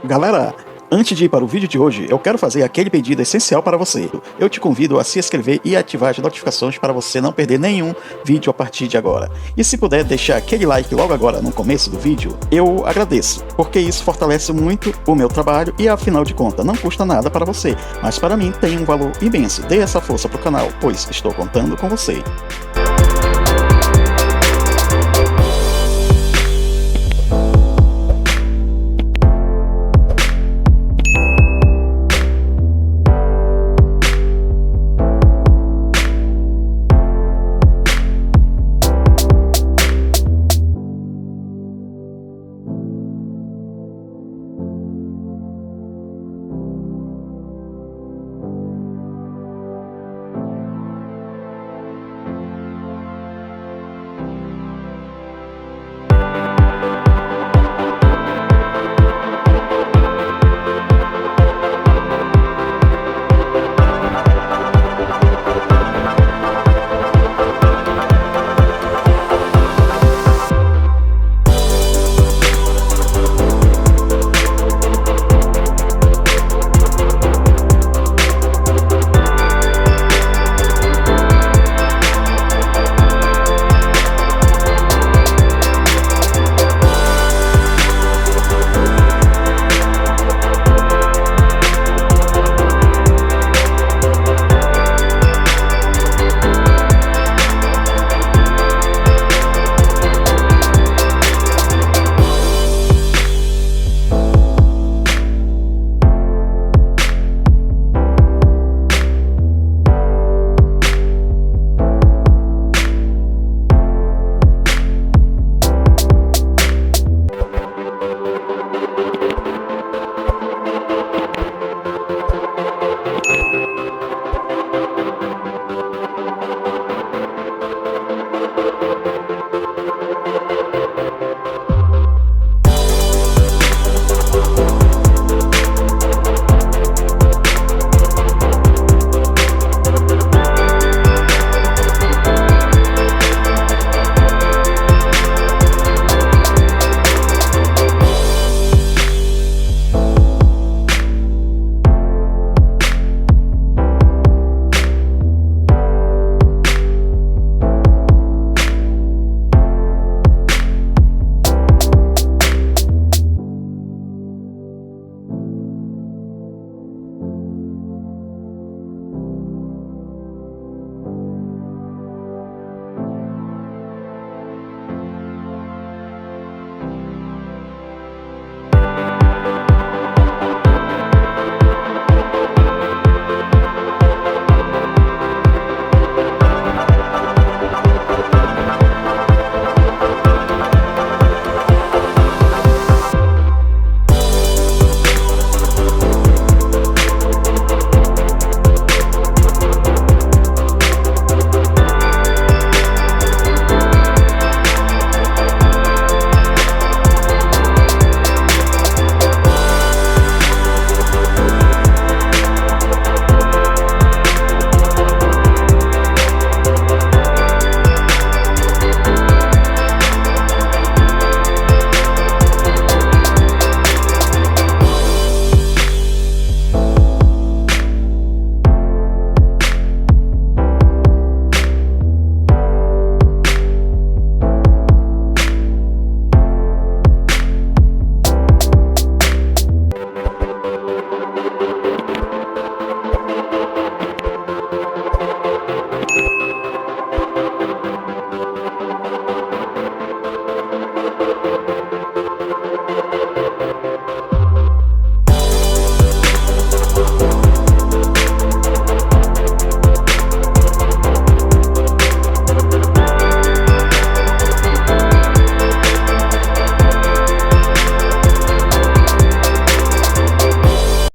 Galera, antes de ir para o vídeo de hoje, eu quero fazer aquele pedido essencial para você. Eu te convido a se inscrever e ativar as notificações para você não perder nenhum vídeo a partir de agora. E se puder deixar aquele like logo agora no começo do vídeo, eu agradeço, porque isso fortalece muito o meu trabalho e afinal de contas não custa nada para você, mas para mim tem um valor imenso. Dê essa força para o canal, pois estou contando com você.